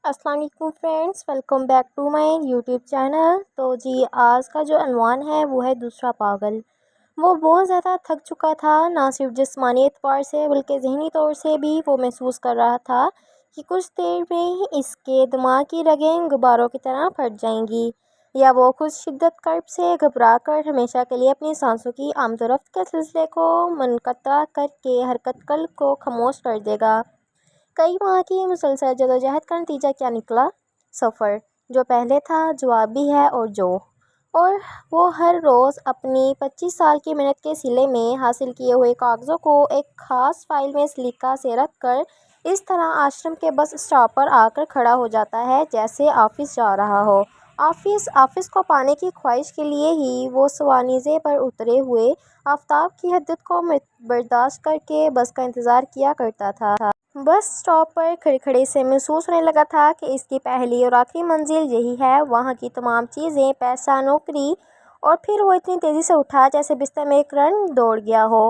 السلام علیکم friends, welcome back to my YouTube channel. تو جی آج کا جو عنوان ہے وہ ہے دوسرا پاگل۔ وہ بہت زیادہ تھک چکا تھا، نہ صرف جسمانی اعتبار سے بلکہ ذہنی طور سے بھی۔ وہ محسوس کر رہا تھا کہ کچھ دیر میں ہی اس کے دماغ کی رگیں غباروں کی طرح پھٹ جائیں گی، یا وہ خود شدت کرب سے گھبرا کر ہمیشہ کے لیے اپنی سانسوں کی آمد و رفت کے سلسلے کو منقطع کر کے حرکت قلب کو خاموش کر دے گا۔ کئی ماہ کی مسلسل جدوجہد کا نتیجہ کیا نکلا؟ صفر، جو پہلے تھا جواب بھی ہے، اور وہ ہر روز اپنی 25 سال کی محنت کے صلے میں حاصل کیے ہوئے کاغذوں کو ایک خاص فائل میں سلیقہ سے رکھ کر اس طرح آشرم کے بس اسٹاپ پر آ کر کھڑا ہو جاتا ہے جیسے آفس جا رہا ہو۔ آفس کو پانے کی خواہش کے لیے ہی وہ سوانیزے پر اترے ہوئے آفتاب کی حدت کو برداشت کر کے بس کا انتظار کیا کرتا تھا۔ بس اسٹاپ پر کھڑے کھڑے سے محسوس ہونے لگا تھا کہ اس کی پہلی اور آخری منزل یہی ہے۔ وہاں کی تمام چیزیں، پیسہ، نوکری، اور پھر وہ اتنی تیزی سے اٹھا جیسے بستر میں ایک رن دوڑ گیا ہو۔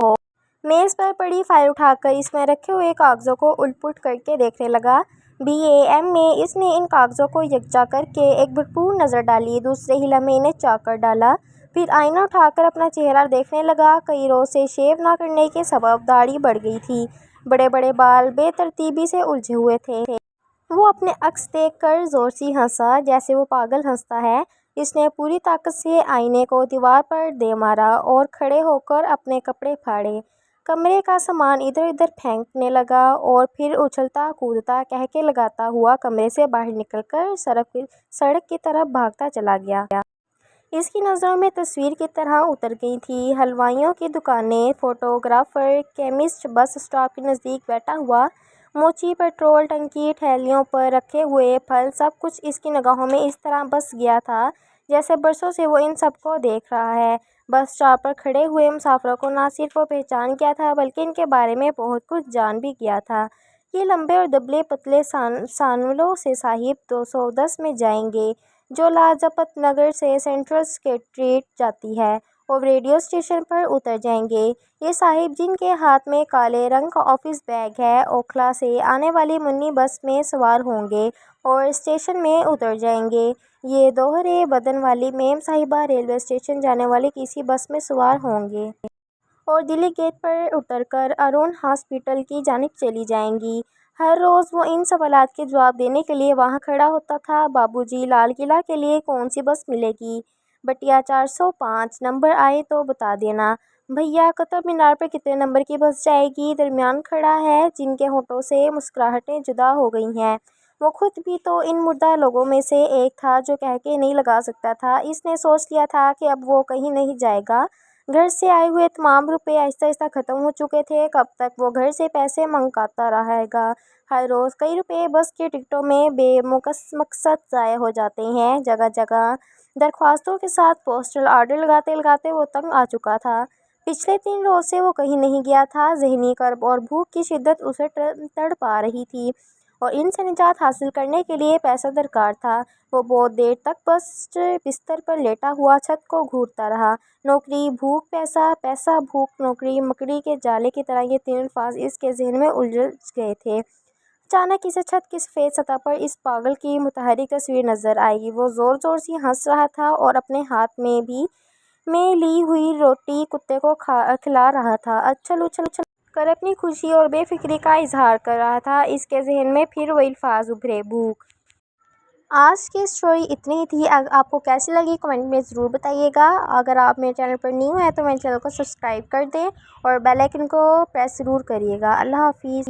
میز پر پڑی فائل اٹھا کر اس میں رکھے ہوئے کاغذوں کو الٹ پلٹ کر کے دیکھنے لگا۔ BAM میں اس نے ان کاغذوں کو یکجا کر کے ایک بھرپور نظر ڈالی، دوسرے ہی لمحے انہیں چاک کر ڈالا، پھر آئینہ اٹھا کر اپنا چہرہ دیکھنے لگا۔ کئی روز سے شیو نہ کرنے کے سبب داڑھی بڑھ گئی تھی، بڑے بڑے بال بے ترتیبی سے الجھے ہوئے تھے۔ وہ اپنے عکس دیکھ کر زور سے ہنسا، جیسے وہ پاگل ہنستا ہے۔ اس نے پوری طاقت سے آئینے کو دیوار پر دے مارا اور کھڑے ہو کر اپنے کپڑے پھاڑے، کمرے کا سامان ادھر ادھر پھینکنے لگا، اور پھر اچھلتا کودتا کہکے لگاتا ہوا کمرے سے باہر نکل کر سڑک کی طرف بھاگتا چلا گیا۔ اس کی نظروں میں تصویر کی طرح اتر گئی تھی حلوائیوں کی دکانیں، فوٹوگرافر، کیمسٹ، بس اسٹاپ کے نزدیک بیٹھا ہوا موچی، پیٹرول ٹنکی، ٹھیلیوں پر رکھے ہوئے پھل، سب کچھ اس کی نگاہوں میں اس طرح بس گیا تھا جیسے برسوں سے وہ ان سب کو دیکھ رہا ہے۔ بس اسٹاپ پر کھڑے ہوئے مسافروں کو نہ صرف وہ پہچان گیا تھا بلکہ ان کے بارے میں بہت کچھ جان بھی گیا تھا۔ یہ لمبے اور دبلے پتلے سانولوں سے صاحب 210 میں جائیں گے، جو لاجپت نگر سے سینٹرل سکریٹریٹ جاتی ہے، اور ریڈیو اسٹیشن پر اتر جائیں گے۔ یہ صاحب جن کے ہاتھ میں کالے رنگ کا آفس بیگ ہے، اوکھلا سے آنے والی منی بس میں سوار ہوں گے اور اسٹیشن میں اتر جائیں گے۔ یہ دوہرے بدن والی میم صاحبہ ریلوے اسٹیشن جانے والی کسی بس میں سوار ہوں گے اور دلی گیٹ پر اتر کر ارون ہاسپٹل کی جانب چلی جائیں گی۔ ہر روز وہ ان سوالات کے جواب دینے کے لیے وہاں کھڑا ہوتا تھا۔ بابو جی، لال قلعہ کے لیے کون سی بس ملے گی؟ بٹیا 405 نمبر آئے تو بتا دینا۔ بھیا، قطب مینار پر کتنے نمبر کی بس جائے گی؟ درمیان کھڑا ہے، جن کے ہونٹوں سے مسکراہٹیں جدا ہو گئی ہیں۔ وہ خود بھی تو ان مردہ لوگوں میں سے ایک تھا جو کہکے نہیں لگا سکتا تھا۔ اس نے سوچ لیا تھا کہ اب وہ کہیں نہیں جائے گا۔ گھر سے آئے ہوئے تمام روپے آہستہ آہستہ ختم ہو چکے تھے۔ کب تک وہ گھر سے پیسے منگواتا رہے گا؟ ہر روز کئی روپے بس کی ٹکٹوں میں بے مقصد ضائع ہو جاتے ہیں۔ جگہ جگہ درخواستوں کے ساتھ پوسٹل آرڈر لگاتے لگاتے وہ تنگ آ چکا تھا۔ پچھلے 3 روز سے وہ کہیں نہیں گیا تھا۔ ذہنی کرب اور بھوک کی شدت اسے تڑپا رہی تھی، اور ان سے نجات حاصل کرنے کے لیے پیسہ درکار تھا۔ وہ بہت دیر تک بستر پر لیٹا ہوا چھت کو گھورتا رہا۔ نوکری، بھوک، پیسہ، پیسہ، بھوک، نوکری، مکڑی کے جالے کی طرح یہ 3 الفاظ اس کے ذہن میں الجھ گئے تھے۔ اچانک اسے چھت کی سفید سطح پر اس پاگل کی متحرک تصویر نظر آئی۔ وہ زور زور سے ہنس رہا تھا اور اپنے ہاتھ میں لی ہوئی روٹی کتے کو کھلا رہا تھا، اچھل اچھل کر اپنی خوشی اور بے فکری کا اظہار کر رہا تھا۔ اس کے ذہن میں پھر وہی الفاظ ابھرے، بھوک۔ آج کی اسٹوری اتنی ہی تھی۔ آپ کو کیسی لگی کمنٹ میں ضرور بتائیے گا۔ اگر آپ میرے چینل پر نیو ہیں تو میرے چینل کو سبسکرائب کر دیں اور بیل آئیکن کو پریس ضرور کریے گا۔ اللہ حافظ۔